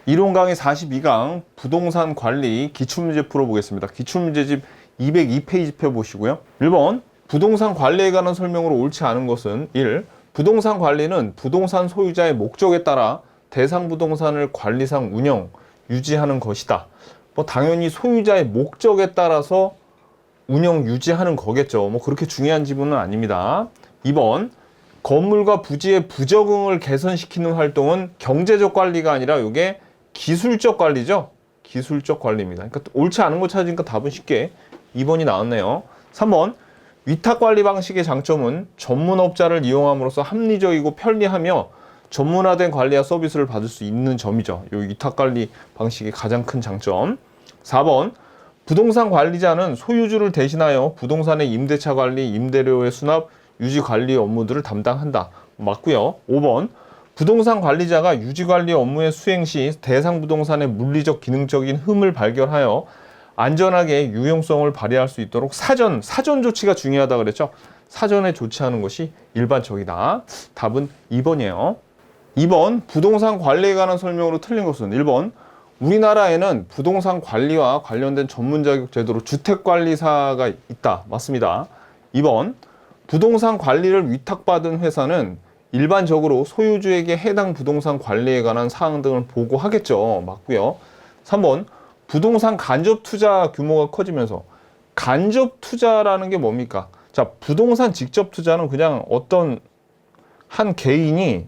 이론 강의 42강 부동산 관리 기출문제 풀어보겠습니다. 기출문제집 202페이지 펴보시고요. 1번 부동산 관리에 관한 설명으로 옳지 않은 것은 1. 부동산 관리는 부동산 소유자의 목적에 따라 대상 부동산을 관리상 운영, 유지하는 것이다. 뭐 당연히 소유자의 목적에 따라서 운영, 유지하는 거겠죠. 뭐 그렇게 중요한 지문은 아닙니다. 2번 건물과 부지의 부적응을 개선시키는 활동은 경제적 관리가 아니라 이게 기술적 관리죠. 기술적 관리입니다. 그러니까 옳지 않은 거 찾으니까 답은 쉽게 2번이 나왔네요. 3번 위탁 관리 방식의 장점은 전문업자를 이용함으로써 합리적이고 편리하며 전문화된 관리와 서비스를 받을 수 있는 점이죠. 이 위탁 관리 방식의 가장 큰 장점. 4번 부동산 관리자는 소유주를 대신하여 부동산의 임대차 관리, 임대료의 수납, 유지 관리 업무들을 담당한다. 맞고요. 5번 부동산 관리자가 유지 관리 업무의 수행 시 대상 부동산의 물리적 기능적인 흠을 발견하여 안전하게 유용성을 발휘할 수 있도록 사전 조치가 중요하다 그랬죠. 사전에 조치하는 것이 일반적이다. 답은 2번이에요. 2번 부동산 관리에 관한 설명으로 틀린 것은 1번 우리나라에는 부동산 관리와 관련된 전문 자격 제도로 주택관리사가 있다. 맞습니다. 2번 부동산 관리를 위탁받은 회사는 일반적으로 소유주에게 해당 부동산 관리에 관한 사항 등을 보고하겠죠. 맞고요. 3번 부동산 간접 투자 규모가 커지면서 간접 투자라는 게 뭡니까? 자, 부동산 직접 투자는 그냥 어떤 한 개인이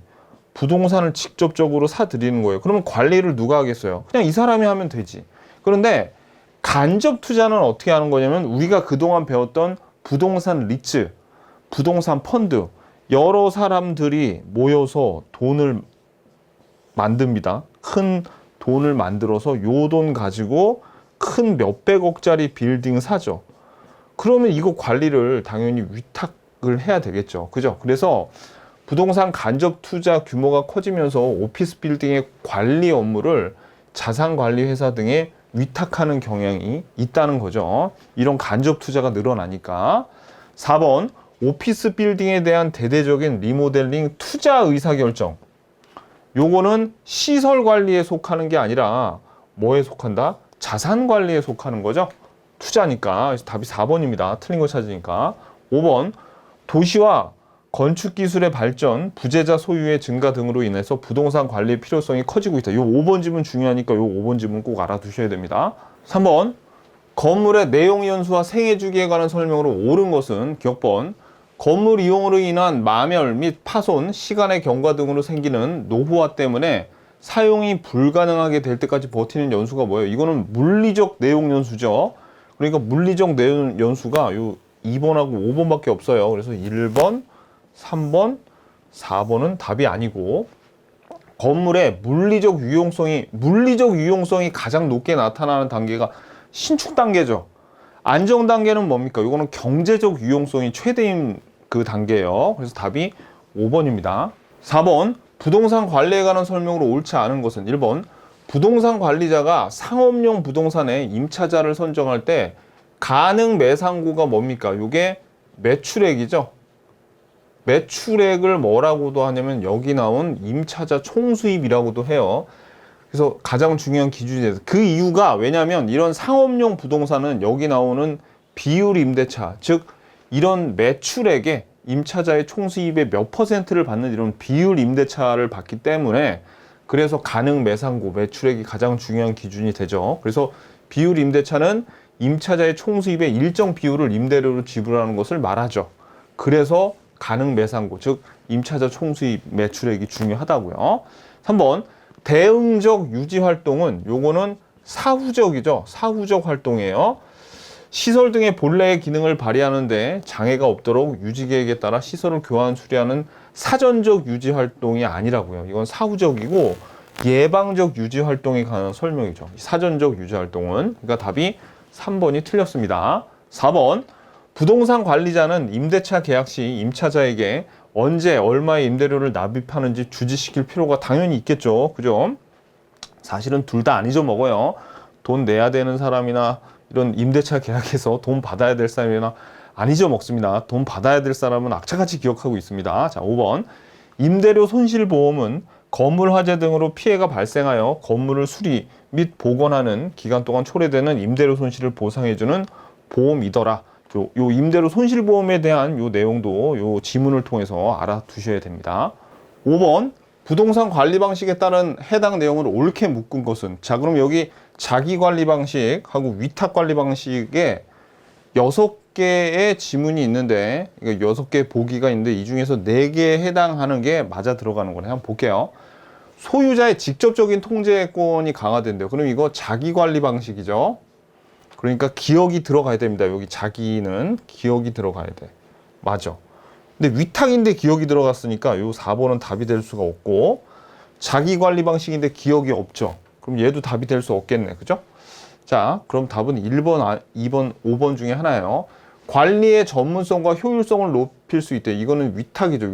부동산을 직접적으로 사들이는 거예요. 그러면 관리를 누가 하겠어요? 그냥 이 사람이 하면 되지. 그런데 간접 투자는 어떻게 하는 거냐면 우리가 그동안 배웠던 부동산 리츠, 부동산 펀드, 여러 사람들이 모여서 돈을 만듭니다. 큰 돈을 만들어서 요 돈 가지고 큰 몇백억짜리 빌딩 사죠. 그러면 이거 관리를 당연히 위탁을 해야 되겠죠. 그죠? 그래서 부동산 간접 투자 규모가 커지면서 오피스 빌딩의 관리 업무를 자산관리회사 등에 위탁하는 경향이 있다는 거죠. 이런 간접 투자가 늘어나니까. 4번 오피스 빌딩에 대한 대대적인 리모델링 투자 의사결정. 요거는 시설 관리에 속하는 게 아니라 뭐에 속한다? 자산 관리에 속하는 거죠. 투자니까. 그래서 답이 4번입니다. 틀린 거 찾으니까. 5번 도시와 건축 기술의 발전, 부재자 소유의 증가 등으로 인해서 부동산 관리의 필요성이 커지고 있다. 요 5번 지문 중요하니까 요 5번 지문 꼭 알아두셔야 됩니다. 3번 건물의 내용 연수와 생애 주기에 관한 설명으로 옳은 것은 기억번 건물 이용으로 인한 마멸 및 파손, 시간의 경과 등으로 생기는 노후화 때문에 사용이 불가능하게 될 때까지 버티는 연수가 뭐예요? 이거는 물리적 내용 연수죠. 그러니까 물리적 내용 연수가 요 2번하고 5번밖에 없어요. 그래서 1번, 3번, 4번은 답이 아니고 건물의 물리적 유용성이 가장 높게 나타나는 단계가 신축 단계죠. 안정 단계는 뭡니까? 이거는 경제적 유용성이 최대인 그 단계예요. 그래서 답이 5번입니다. 4번 부동산 관리에 관한 설명으로 옳지 않은 것은 1번 부동산 관리자가 상업용 부동산의 임차자를 선정할 때 가능 매상고가 뭡니까? 이게 매출액이죠. 매출액을 뭐라고도 하냐면 여기 나온 임차자 총수입이라고도 해요. 그래서 가장 중요한 기준이 돼서 그 이유가 왜냐하면 이런 상업용 부동산은 여기 나오는 비율 임대차, 즉 이런 매출액에 임차자의 총수입의 몇 %를 받는 이런 비율 임대차를 받기 때문에 그래서 가능 매상고, 매출액이 가장 중요한 기준이 되죠. 그래서 비율 임대차는 임차자의 총수입의 일정 비율을 임대료로 지불하는 것을 말하죠. 그래서 가능 매상고, 즉 임차자 총수입 매출액이 중요하다고요. 3번 대응적 유지 활동은 요거는 사후적이죠. 사후적 활동이에요. 시설 등의 본래의 기능을 발휘하는데 장애가 없도록 유지 계획에 따라 시설을 교환 수리하는 사전적 유지 활동이 아니라고요. 이건 사후적이고 예방적 유지 활동에 관한 설명이죠. 사전적 유지 활동은. 그러니까 답이 3번이 틀렸습니다. 4번 부동산 관리자는 임대차 계약 시 임차자에게 언제 얼마의 임대료를 납입하는지 주지시킬 필요가 당연히 있겠죠. 그죠? 사실은 둘 다 안 잊어먹어요. 돈 내야 되는 사람이나 이런 임대차 계약에서 돈 받아야 될 사람이나 안 잊어먹습니다. 돈 받아야 될 사람은 악착같이 기억하고 있습니다. 자, 5번 임대료 손실보험은 건물 화재 등으로 피해가 발생하여 건물을 수리 및 복원하는 기간 동안 초래되는 임대료 손실을 보상해주는 보험이더라. 요 임대료 손실보험에 대한 요 내용도 요 지문을 통해서 알아두셔야 됩니다. 5번 부동산 관리 방식에 따른 해당 내용을 옳게 묶은 것은, 자 그럼 여기 자기 관리 방식하고 위탁 관리 방식에 6개의 지문이 있는데, 6개 보기가 있는데 이 중에서 4개에 해당하는 게 맞아 들어가는 거네. 한번 볼게요. 소유자의 직접적인 통제권이 강화된대요. 그럼 이거 자기 관리 방식이죠. 그러니까 기억이 들어가야 됩니다. 여기 자기는 기억이 들어가야 돼. 맞아. 근데 위탁인데 기억이 들어갔으니까 요 4번은 답이 될 수가 없고, 자기 관리 방식인데 기억이 없죠. 그럼 얘도 답이 될 수 없겠네. 그죠? 자, 그럼 답은 1번, 2번, 5번 중에 하나예요. 관리의 전문성과 효율성을 높일 수 있대. 이거는 위탁이죠.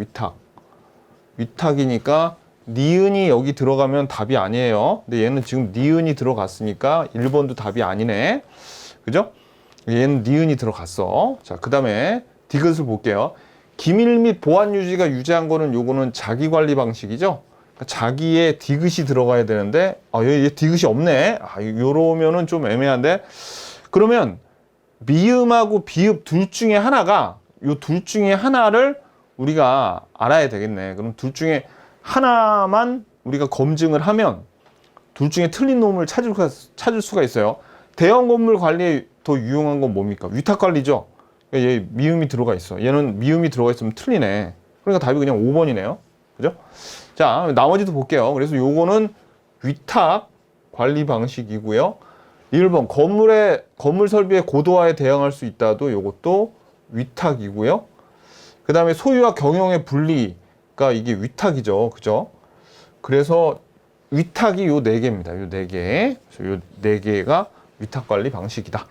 위탁이니까 니은이 여기 들어가면 답이 아니에요. 근데 얘는 지금 니은이 들어갔으니까 1번도 답이 아니네. 그죠? 얘는 니은이 들어갔어. 자, 그 다음에 디귿을 볼게요. 기밀 및 보안 유지가 유지한 거는 요거는 자기 관리 방식이죠. 그러니까 자기의 디귿이 들어가야 되는데, 얘 디귿이 없네. 요러면은 좀 애매한데. 그러면 미음하고 비읍 둘 중에 하나가, 요 둘 중에 하나를 우리가 알아야 되겠네. 그럼 둘 중에 하나만 우리가 검증을 하면 둘 중에 틀린 놈을 찾을 수가 있어요. 대형 건물 관리에 더 유용한 건 뭡니까? 위탁 관리죠. 얘 미음이 들어가 있어. 얘는 미음이 들어가 있으면 틀리네. 그러니까 답이 그냥 5번이네요. 그죠? 자, 나머지도 볼게요. 그래서 요거는 위탁 관리 방식이고요. 1번 건물 설비의 고도화에 대응할 수 있다도 요것도 위탁이고요. 그 다음에 소유와 경영의 분리가 이게 위탁이죠. 그죠? 그래서 위탁이 요 4개입니다. 요 4개. 그래서 요 4개가 위탁 관리 방식이다.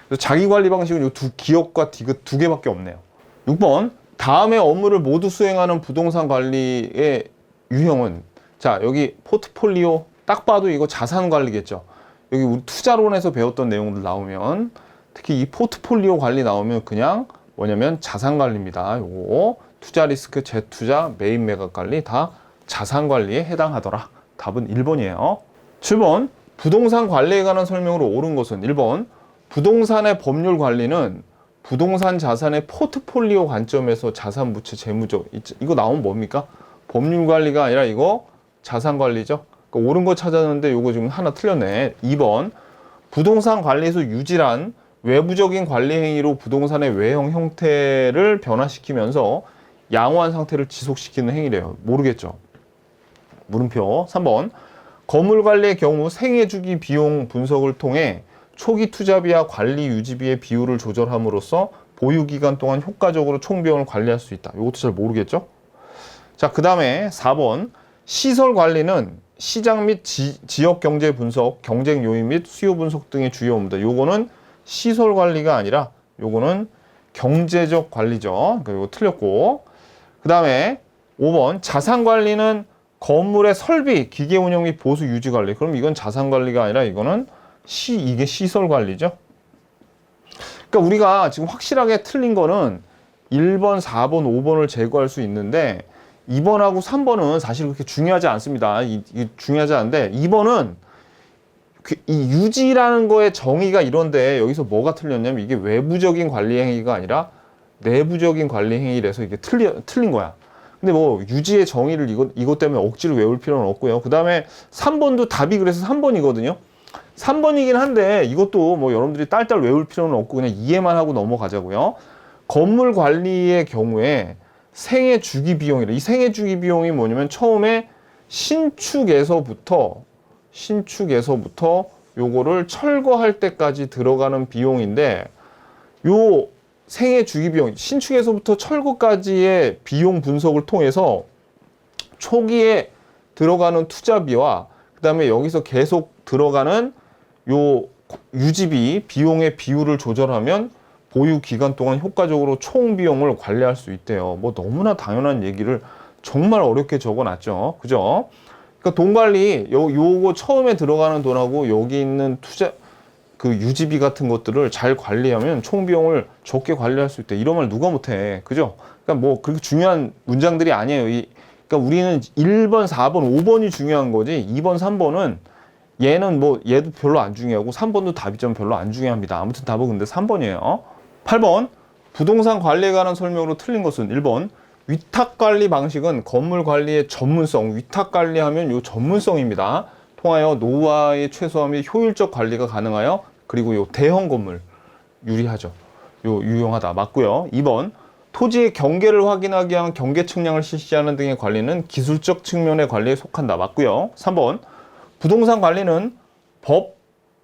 그래서 자기 관리 방식은 요 기억과 디귿 2개밖에 없네요. 6번 다음의 업무를 모두 수행하는 부동산 관리의 유형은, 자 여기 포트폴리오 딱 봐도 이거 자산 관리겠죠. 여기 우리 투자론에서 배웠던 내용들 나오면, 특히 이 포트폴리오 관리 나오면 그냥 뭐냐면 자산 관리입니다. 요거 투자 리스크, 재투자, 매입 매각 관리 다 자산 관리에 해당하더라. 답은 1번이에요. 7번 부동산 관리에 관한 설명으로 옳은 것은, 1번 부동산의 법률 관리는 부동산 자산의 포트폴리오 관점에서 자산, 부채, 재무적, 이거 나오면 뭡니까? 법률 관리가 아니라 이거 자산 관리죠. 그러니까 옳은 거 찾았는데 요거 지금 하나 틀렸네. 2번 부동산 관리에서 유질한 외부적인 관리 행위로 부동산의 외형 형태를 변화시키면서 양호한 상태를 지속시키는 행위래요. 모르겠죠. 물음표. 3번 건물 관리의 경우 생애 주기 비용 분석을 통해 초기 투자비와 관리 유지비의 비율을 조절함으로써 보유 기간 동안 효과적으로 총 비용을 관리할 수 있다. 이것도 잘 모르겠죠? 자, 그 다음에 4번 시설 관리는 시장 및 지역 경제 분석, 경쟁 요인 및 수요 분석 등의 주요 업무다. 요거는 시설 관리가 아니라 요거는 경제적 관리죠. 그러니까 이거 틀렸고. 그 다음에 5번 자산 관리는 건물의 설비, 기계 운영 및 보수 유지 관리. 그럼 이건 자산 관리가 아니라 이거는 이게 시설 관리죠. 그러니까 우리가 지금 확실하게 틀린 거는 1번, 4번, 5번을 제거할 수 있는데 2번하고 3번은 사실 그렇게 중요하지 않습니다. 이게 중요하지 않은데 2번은 이 유지라는 거의 정의가 이런데 여기서 뭐가 틀렸냐면 이게 외부적인 관리 행위가 아니라 내부적인 관리 행위라서 이게 틀린 거야. 근데 뭐 유지의 정의를 이것 때문에 억지로 외울 필요는 없고요. 그 다음에 3번도 답이 그래서 3번이거든요. 3번이긴 한데 이것도 뭐 여러분들이 딸딸 외울 필요는 없고 그냥 이해만 하고 넘어가자고요. 건물 관리의 경우에 생애 주기 비용이래. 이 생애 주기 비용이 뭐냐면 처음에 신축에서부터 요거를 철거할 때까지 들어가는 비용인데, 요 생애 주기 비용, 신축에서부터 철거까지의 비용 분석을 통해서 초기에 들어가는 투자비와 그 다음에 여기서 계속 들어가는 요 유지비 비용의 비율을 조절하면 보유 기간 동안 효과적으로 총 비용을 관리할 수 있대요. 뭐 너무나 당연한 얘기를 정말 어렵게 적어놨죠. 그죠? 그러니까 돈 관리, 요거 처음에 들어가는 돈하고 여기 있는 투자, 그 유지비 같은 것들을 잘 관리하면 총 비용을 적게 관리할 수 있대. 이런 말 누가 못해. 그죠? 그러니까 뭐 그렇게 중요한 문장들이 아니에요. 그러니까 우리는 1번, 4번, 5번이 중요한 거지 2번, 3번은 얘는 뭐 얘도 별로 안 중요하고 3번도 답이점 별로 안 중요합니다. 아무튼 답은 근데 3번이에요. 8번 부동산 관리에 관한 설명으로 틀린 것은 1번 위탁관리 방식은 건물 관리의 전문성, 위탁관리하면 요 전문성입니다. 통하여 노후화의 최소화 및 효율적 관리가 가능하여 그리고 요 대형 건물 유리하죠. 요 유용하다. 맞고요. 2번 토지의 경계를 확인하기 위한 경계 측량을 실시하는 등의 관리는 기술적 측면의 관리에 속한다. 맞고요. 3번 부동산 관리는 법,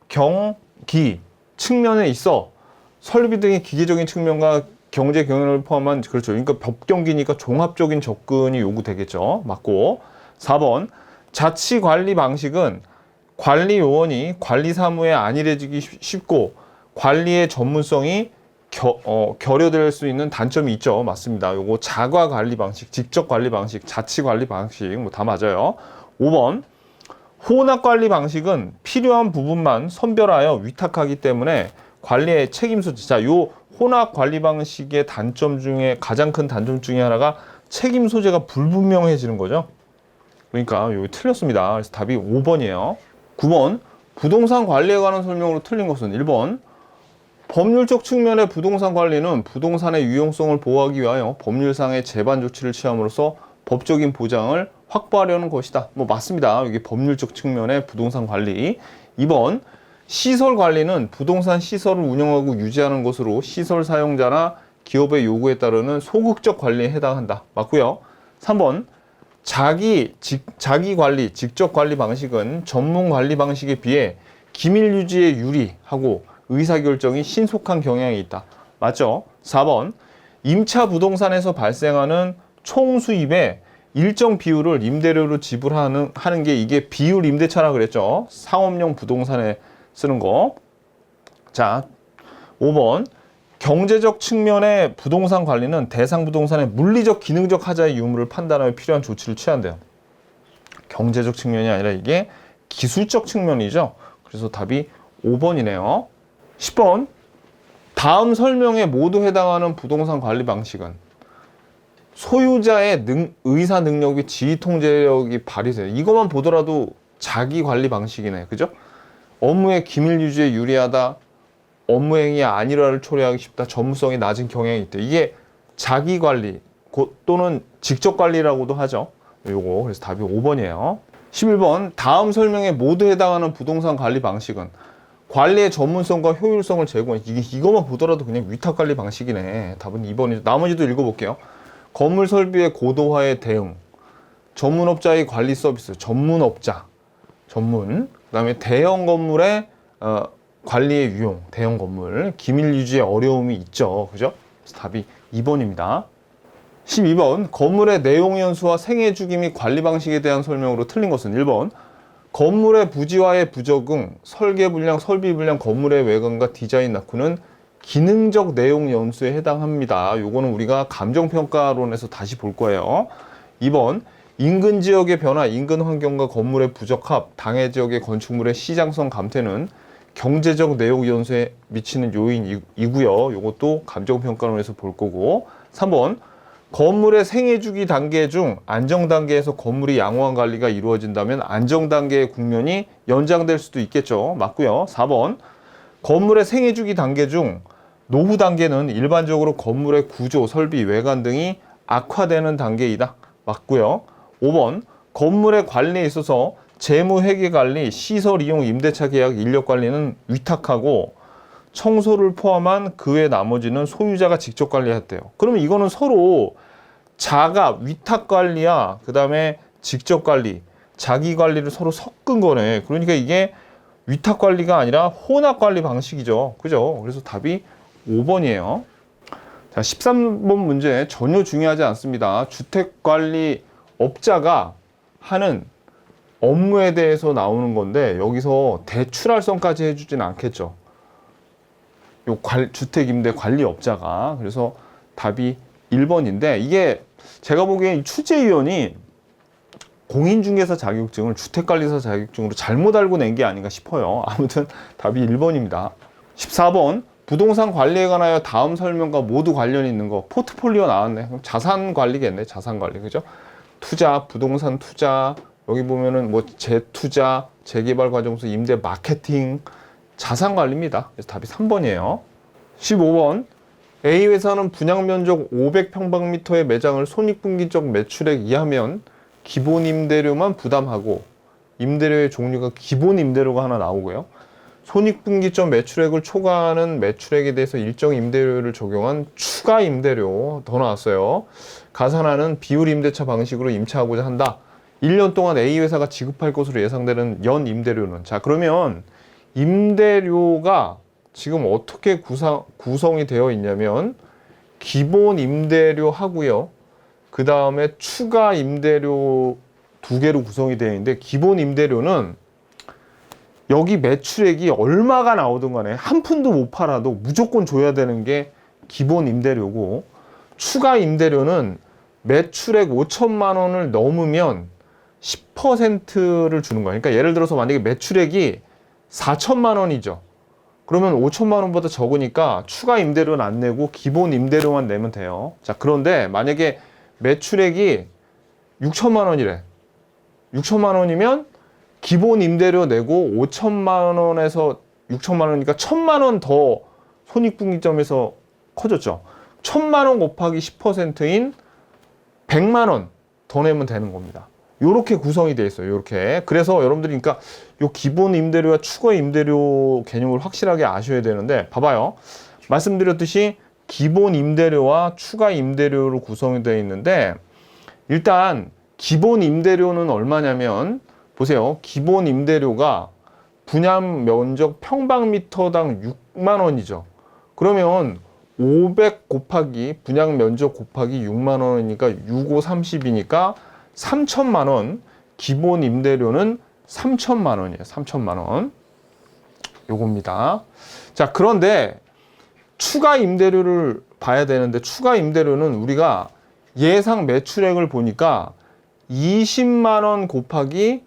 경, 기 측면에 있어 설비 등의 기계적인 측면과 경제 경영을 포함한 그렇죠. 그러니까 법경기니까 종합적인 접근이 요구되겠죠. 맞고 4번 자치 관리 방식은 관리 요원이 관리 사무에 안일해지기 쉽고 관리의 전문성이 결여될 수 있는 단점이 있죠. 맞습니다. 요거 자가 관리 방식, 직접 관리 방식, 자치 관리 방식 뭐 다 맞아요. 5번 혼합 관리 방식은 필요한 부분만 선별하여 위탁하기 때문에 관리의 책임 소재. 자, 요 혼합 관리 방식의 단점 중에 가장 큰 단점 중에 하나가 책임 소재가 불분명해지는 거죠. 그러니까 여기 틀렸습니다. 그래서 답이 5번이에요. 9번 부동산 관리에 관한 설명으로 틀린 것은 1번 법률적 측면의 부동산 관리는 부동산의 유용성을 보호하기 위하여 법률상의 제반 조치를 취함으로써 법적인 보장을 확보하려는 것이다. 뭐 맞습니다. 여기 법률적 측면의 부동산 관리. 2번 시설 관리는 부동산 시설을 운영하고 유지하는 것으로 시설 사용자나 기업의 요구에 따르는 소극적 관리에 해당한다. 맞고요. 3번 자기 관리, 직접 관리 방식은 전문 관리 방식에 비해 기밀 유지에 유리하고 의사결정이 신속한 경향이 있다. 맞죠? 4번 임차 부동산에서 발생하는 총 수입의 일정 비율을 임대료로 지불하는 게 이게 비율 임대차라 그랬죠. 상업용 부동산에 쓰는 거. 자, 5번 경제적 측면의 부동산 관리는 대상 부동산의 물리적 기능적 하자의 유무를 판단하여 필요한 조치를 취한대요. 경제적 측면이 아니라 이게 기술적 측면이죠. 그래서 답이 5번이네요. 10번 다음 설명에 모두 해당하는 부동산 관리 방식은 소유자의 의사 능력이 지휘 통제력이 발휘돼요. 이것만 보더라도 자기 관리 방식이네. 그죠? 업무의 기밀 유지에 유리하다. 업무 행위의 안일화를 초래하기 쉽다. 전문성이 낮은 경향이 있다. 이게 자기 관리 또는 직접 관리라고도 하죠. 요거 그래서 답이 5번이에요. 11번 다음 설명에 모두 해당하는 부동산 관리 방식은 관리의 전문성과 효율성을 제공해. 이것만 보더라도 그냥 위탁 관리 방식이네. 답은 2번이죠. 나머지도 읽어볼게요. 건물 설비의 고도화에 대응, 전문업자의 관리 서비스, 전문업자, 그다음에 대형 건물의 관리의 유용, 대형 건물, 기밀 유지에 어려움이 있죠. 그죠? 그래서 답이 2번입니다. 12번 건물의 내용 연수와 생애 주기 및 관리 방식에 대한 설명으로 틀린 것은 1번 건물의 부지와의 부적응, 설계 불량, 설비 불량, 건물의 외관과 디자인 낙후는 기능적 내용 연수에 해당합니다. 요거는 우리가 감정평가론에서 다시 볼 거예요. 2번 인근 지역의 변화, 인근 환경과 건물의 부적합, 당해 지역의 건축물의 시장성 감퇴는 경제적 내용 연수에 미치는 요인이고요. 요것도 감정평가론에서 볼 거고. 3번 건물의 생애주기 단계 중 안정 단계에서 건물이 양호한 관리가 이루어진다면 안정 단계의 국면이 연장될 수도 있겠죠. 맞고요. 4번 건물의 생애주기 단계 중 노후 단계는 일반적으로 건물의 구조, 설비, 외관 등이 악화되는 단계이다. 맞고요. 5번 건물의 관리에 있어서 재무 회계 관리, 시설 이용, 임대차 계약, 인력 관리는 위탁하고 청소를 포함한 그 외 나머지는 소유자가 직접 관리했대요. 그러면 이거는 서로 자가 위탁 관리야, 그 다음에 직접 관리, 자기 관리를 서로 섞은 거네. 그러니까 이게 위탁 관리가 아니라 혼합 관리 방식이죠. 그죠? 그래서 답이 5번이에요. 자, 13번 문제 전혀 중요하지 않습니다. 주택관리업자가 하는 업무에 대해서 나오는 건데 여기서 대출할성까지 해주진 않겠죠. 요 주택임대관리업자가. 그래서 답이 1번인데 이게 제가 보기엔 취재위원이 공인중개사 자격증을 주택관리사 자격증으로 잘못 알고 낸 게 아닌가 싶어요. 아무튼 답이 1번입니다. 14번 부동산 관리에 관하여 다음 설명과 모두 관련이 있는 거. 포트폴리오 나왔네. 그럼 자산 관리겠네. 자산 관리. 그죠? 투자, 부동산 투자, 여기 보면은 뭐 재투자, 재개발과정수, 임대 마케팅, 자산관리입니다. 그래서 답이 3번이에요. 15번. A회사는 분양면적 500평방미터의 매장을 손익분기점 매출액 이하면 기본 임대료만 부담하고, 임대료의 종류가 기본 임대료가 하나 나오고요. 손익분기점 매출액을 초과하는 매출액에 대해서 일정 임대료를 적용한 추가 임대료 더 나왔어요. 가산하는 비율 임대차 방식으로 임차하고자 한다. 1년 동안 A회사가 지급할 것으로 예상되는 연 임대료는, 자 그러면 임대료가 지금 어떻게 구성이 되어 있냐면 기본 임대료 하고요. 그 다음에 추가 임대료 두 개로 구성이 되어 있는데, 기본 임대료는 여기 매출액이 얼마가 나오든 간에 한 푼도 못 팔아도 무조건 줘야 되는 게 기본 임대료고, 추가 임대료는 매출액 5천만 원을 넘으면 10%를 주는 거예요. 그러니까 예를 들어서 만약에 매출액이 4천만 원이죠. 그러면 5천만 원보다 적으니까 추가 임대료는 안 내고 기본 임대료만 내면 돼요. 자, 그런데 만약에 매출액이 6천만 원이래. 6천만 원이면 기본 임대료 내고 5천만 원에서 6천만 원이니까 1천만 원 더 손익분기점에서 커졌죠. 1천만 원 곱하기 10%인 100만 원 더 내면 되는 겁니다. 요렇게 구성이 되어 있어요. 요렇게. 그래서 여러분들이 그러니까 요 기본 임대료와 추가 임대료 개념을 확실하게 아셔야 되는데, 봐봐요. 말씀드렸듯이 기본 임대료와 추가 임대료로 구성이 되어 있는데, 일단 기본 임대료는 얼마냐면 보세요. 기본 임대료가 분양 면적 평방미터당 6만 원이죠. 그러면 500 곱하기 분양 면적 곱하기 6만 원이니까 6, 5, 30이니까 3천만 원. 기본 임대료는 3천만 원이에요. 3천만 원. 요겁니다. 자, 그런데 추가 임대료를 봐야 되는데, 추가 임대료는 우리가 예상 매출액을 보니까 20만 원 곱하기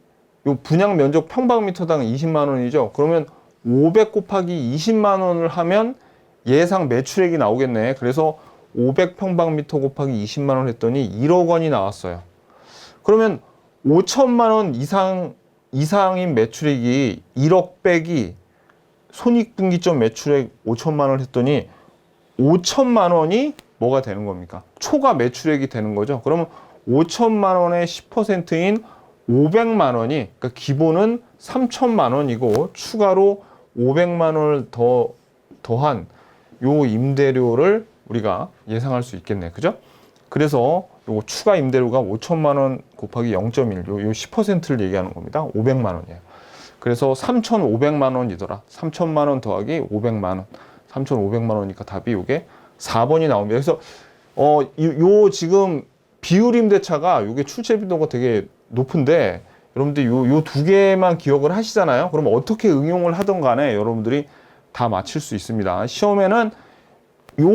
요 분양 면적 평방미터당 20만 원이죠. 그러면 500 곱하기 20만 원을 하면 예상 매출액이 나오겠네. 그래서 500평방미터 곱하기 20만 원 했더니 1억 원이 나왔어요. 그러면 5천만 원 이상인 매출액이 1억 빼기 손익분기점 매출액 5천만 원 했더니 5천만 원이 뭐가 되는 겁니까? 초과 매출액이 되는 거죠. 그러면 5천만 원의 10%인 500만 원이, 그러니까 기본은 3천만 원이고 추가로 500만 원을 더한 요 임대료를 우리가 예상할 수 있겠네. 그죠? 그래서 요 추가 임대료가 5천만 원 곱하기 0.1, 요 10%를 얘기하는 겁니다. 500만 원이에요. 그래서 3,500만 원이더라. 3천만 원 더하기 500만 원. 3,500만 원이니까 답이 요게 4번이 나옵니다. 그래서 요 지금 비율 임대차가 요게 출제 빈도가 되게 높은데, 여러분들 요 두 개만 기억을 하시잖아요. 그럼 어떻게 응용을 하든 간에 여러분들이 다 맞힐 수 있습니다. 시험에는 요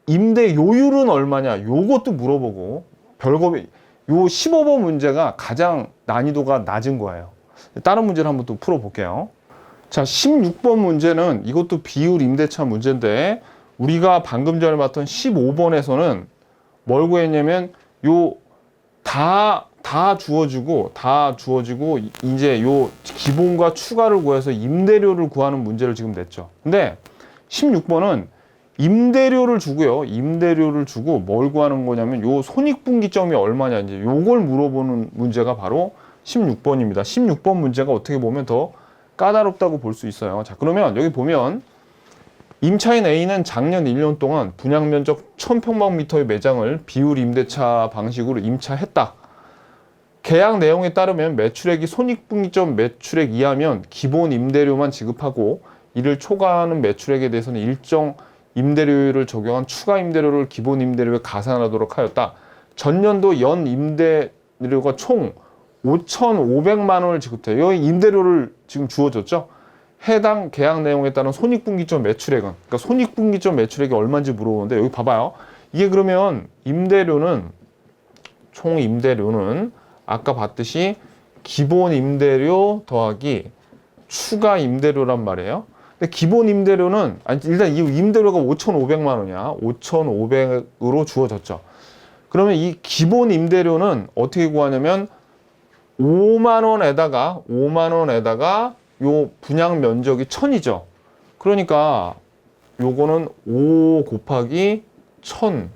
임대 요율은 얼마냐, 요것도 물어보고, 별거, 요 15번 문제가 가장 난이도가 낮은 거예요. 다른 문제를 한번 또 풀어볼게요. 자, 16번 문제는 이것도 비율 임대차 문제인데, 우리가 방금 전에 봤던 15번에서는 뭘 구했냐면 다 주어지고 이제 요 기본과 추가를 구해서 임대료를 구하는 문제를 지금 냈죠. 근데 16번은 임대료를 주고요. 임대료를 주고 뭘 구하는 거냐면 요 손익분기점이 얼마냐, 이제 요걸 물어보는 문제가 바로 16번입니다. 16번 문제가 어떻게 보면 더 까다롭다고 볼 수 있어요. 자, 그러면 여기 보면 임차인 A는 작년 1년 동안 분양 면적 1000평방미터의 매장을 비율 임대차 방식으로 임차했다. 계약 내용에 따르면 매출액이 손익분기점 매출액 이하면 기본 임대료만 지급하고, 이를 초과하는 매출액에 대해서는 일정 임대료를 적용한 추가 임대료를 기본 임대료에 가산하도록 하였다. 전년도 연 임대료가 총 5,500만 원을 지급해요. 여기 임대료를 지금 주어졌죠. 해당 계약 내용에 따른 손익분기점 매출액은, 그러니까 손익분기점 매출액이 얼마인지 물어보는데, 여기 봐봐요. 이게 그러면 총 임대료는 아까 봤듯이 기본 임대료 더하기 추가 임대료란 말이에요. 근데 기본 임대료는, 일단 이 임대료가 5,500만 원이야. 5,500으로 주어졌죠. 그러면 이 기본 임대료는 어떻게 구하냐면 5만 원에다가 요 분양 면적이 1000이죠. 그러니까 요거는 5 곱하기 1000,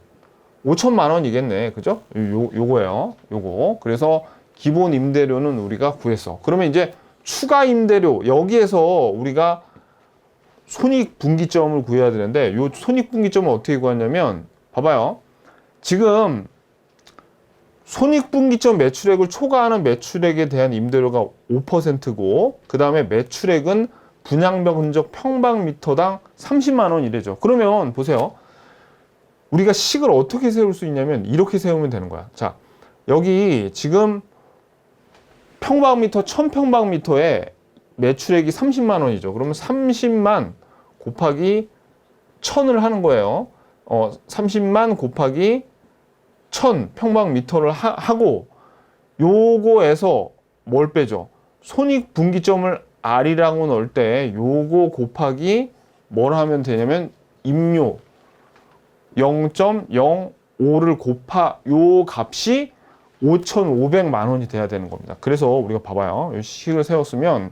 5천만 원이겠네. 그죠? 요거예요. 요거. 그래서 기본 임대료는 우리가 구했어. 그러면 이제 추가 임대료, 여기에서 우리가 손익분기점을 구해야 되는데, 요 손익분기점을 어떻게 구하냐면, 봐봐요. 지금 손익분기점 매출액을 초과하는 매출액에 대한 임대료가 5%고, 그 다음에 매출액은 분양면적 평방미터당 30만 원 이래죠. 그러면 보세요. 우리가 식을 어떻게 세울 수 있냐면 이렇게 세우면 되는 거야. 자, 여기 지금 평방미터 1000평방미터에 매출액이 30만 원이죠. 그러면 30만 곱하기 1000을 하는 거예요. 30만 곱하기 1000 평방미터를 하고 요거에서 뭘 빼죠? 손익분기점을 R이라고 넣을 때 요거 곱하기 뭘 하면 되냐면 임료 0.05를 요 값이 5,500만 원이 돼야 되는 겁니다. 그래서 우리가 봐봐요. 이 식을 세웠으면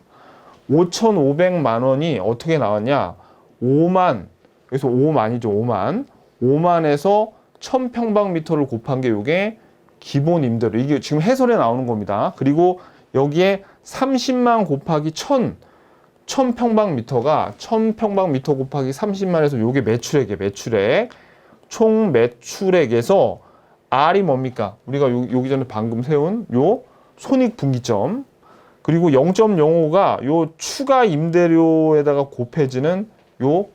5,500만 원이 어떻게 나왔냐? 5만, 여기서 5만이죠. 5만에서 1000평방미터를 곱한 게 요게 기본 임대료. 이게 지금 해설에 나오는 겁니다. 그리고 여기에 30만 곱하기 1000평방미터가 1000평방미터 곱하기 30만에서 요게 매출액이에요. 매출액. 총 매출액에서 R이 뭡니까? 우리가 여기 전에 방금 세운 요 손익분기점. 그리고 0.05가 요 추가 임대료에다가 곱해지는 요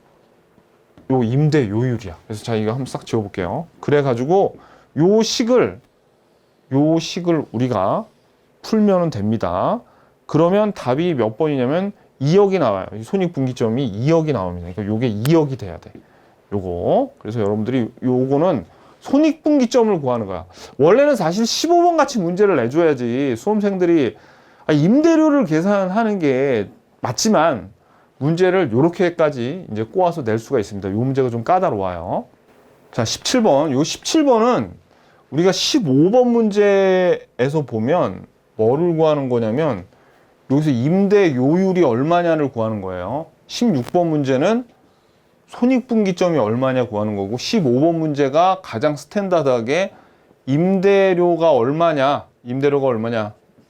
임대요율이야. 그래서 자, 이거 한번 싹 지워볼게요. 그래가지고 요 식을 우리가 풀면은 됩니다. 그러면 답이 몇 번이냐면 2억이 나와요. 손익분기점이 2억이 나옵니다. 그러니까 요게 2억이 돼야 돼. 요거. 그래서 여러분들이 요거는 손익분기점을 구하는 거야. 원래는 사실 15번 같이 문제를 내줘야지 수험생들이 임대료를 계산하는 게 맞지만 문제를 요렇게까지 이제 꼬아서 낼 수가 있습니다. 요 문제가 좀 까다로워요. 자, 17번. 요 17번은 우리가 15번 문제에서 보면 뭐를 구하는 거냐면 여기서 임대요율이 얼마냐를 구하는 거예요. 16번 문제는 손익분기점이 얼마냐 구하는 거고 15번 문제가 가장 스탠다드하게 임대료가 얼마냐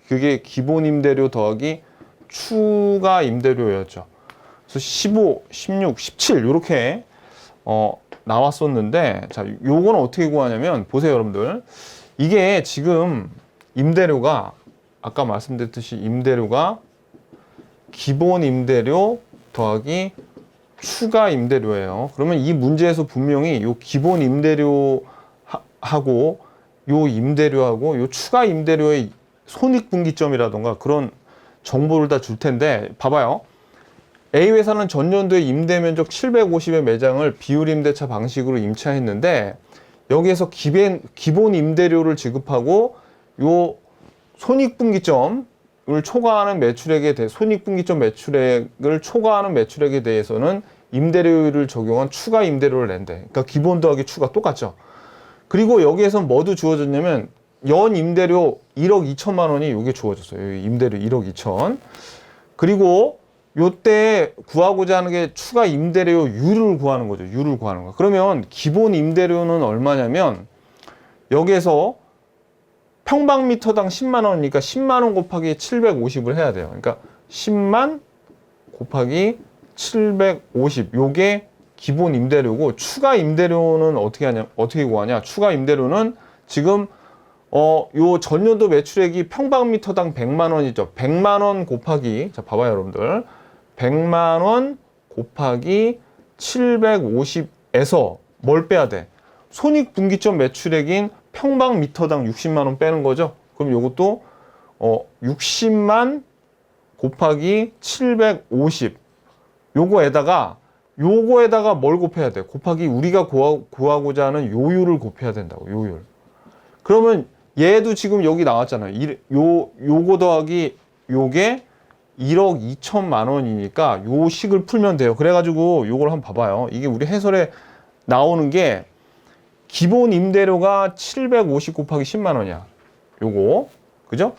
그게 기본 임대료 더하기 추가 임대료였죠. 그래서 15, 16, 17 이렇게 나왔었는데 자, 요거는 어떻게 구하냐면 보세요, 여러분들. 이게 지금 임대료가 아까 말씀드렸듯이 임대료가 기본 임대료 더하기 추가 임대료예요. 그러면 이 문제에서 분명히 요 기본 임대료하고 요 임대료하고 요 추가 임대료의 손익분기점이라던가 그런 정보를 다 줄 텐데 봐봐요. A회사는 전년도에 임대면적 750의 매장을 비율임대차 방식으로 임차했는데 여기에서 기본 임대료를 지급하고 요 손익분기점을 초과하는 매출액에 손익분기점 매출액을 초과하는 매출액에 대해서는 임대료를 적용한 추가 임대료를 낸대. 그러니까 기본 더하기 추가 똑같죠. 그리고 여기에서 뭐도 주어졌냐면 연 임대료 1억 2천만 원이 여기 주어졌어요. 임대료 1억 2천. 그리고 요때 구하고자 하는 게 추가 임대료율을 구하는 거죠. 율을 구하는 거. 그러면 기본 임대료는 얼마냐면 여기에서 평방미터당 10만 원이니까 10만 원 곱하기 750을 해야 돼요. 그러니까 10만 곱하기 750 요게 기본 임대료고 추가 임대료는 어떻게 구하냐? 추가 임대료는 지금 요 전년도 매출액이 평방미터당 100만 원이죠. 100만 원 곱하기 자 봐봐요, 여러분들. 100만 원 곱하기 750에서 뭘 빼야 돼? 손익분기점 매출액인 평방미터당 60만 원 빼는 거죠. 그럼 요것도 60만 곱하기 750 요거에다가 뭘 곱해야 돼? 곱하기 우리가 구하고자 하는 요율을 곱해야 된다고. 요율. 그러면 얘도 지금 여기 나왔잖아요. 요거 더하기 요게 1억 2천만 원이니까 요 식을 풀면 돼요. 그래가지고 요걸 한번 봐봐요. 이게 우리 해설에 나오는 게 기본 임대료가 750 곱하기 10만 원이야. 요거. 그죠?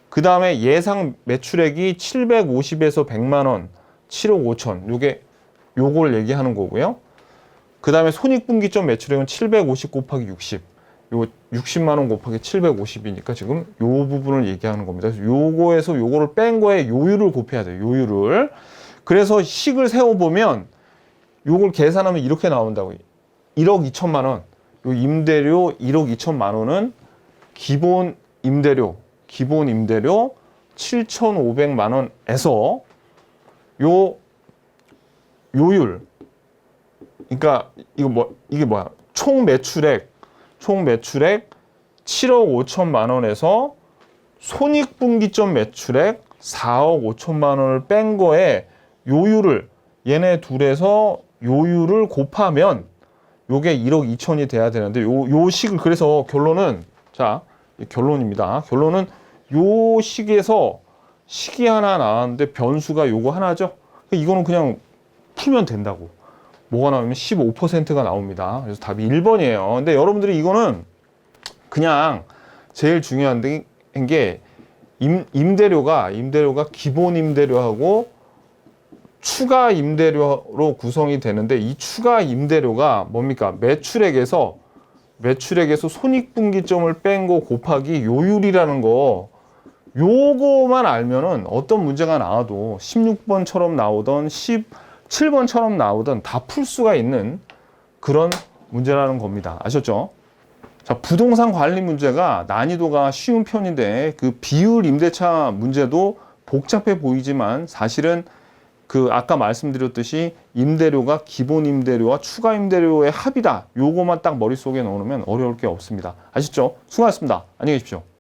그 다음에 예상 매출액이 750에서 100만 원, 7억 5천. 요걸 얘기하는 거고요. 그 다음에 손익분기점 매출액은 750 곱하기 60. 요 60만 원 곱하기 750이니까 지금 요 부분을 얘기하는 겁니다. 그래서 요거에서 요거를 뺀 거에 요율을 곱해야 돼요. 요율을. 그래서 식을 세워보면 요걸 계산하면 이렇게 나온다고. 1억 2천만 원. 요 임대료 1억 2천만 원은 기본 임대료 7,500만 원에서 요율. 그러니까 이게 뭐야? 총 매출액 7억 5천만 원에서 손익분기점 매출액 4억 5천만 원을 뺀 거에 요율을 얘네 둘에서 요율을 곱하면 요게 1억 2천이 돼야 되는데 요 식을 그래서 결론은 자, 결론입니다. 결론은 요 식에서 식이 하나 나왔는데 변수가 요거 하나죠. 이거는 그냥 풀면 된다고. 뭐가 나오면 15%가 나옵니다. 그래서 답이 1번이에요. 근데 여러분들이 이거는 그냥 제일 중요한 게 임대료가 기본 임대료하고 추가 임대료로 구성이 되는데 이 추가 임대료가 뭡니까? 매출액에서 손익분기점을 뺀 거 곱하기 요율이라는 거 요거만 알면은 어떤 문제가 나와도 16번처럼 나오던 17번처럼 나오던 다 풀 수가 있는 그런 문제라는 겁니다. 아셨죠? 자, 부동산 관리 문제가 난이도가 쉬운 편인데 그 비율 임대차 문제도 복잡해 보이지만 사실은 그 아까 말씀드렸듯이 임대료가 기본 임대료와 추가 임대료의 합이다. 요거만 딱 머릿속에 넣으면 어려울 게 없습니다. 아셨죠? 수고하셨습니다. 안녕히 계십시오.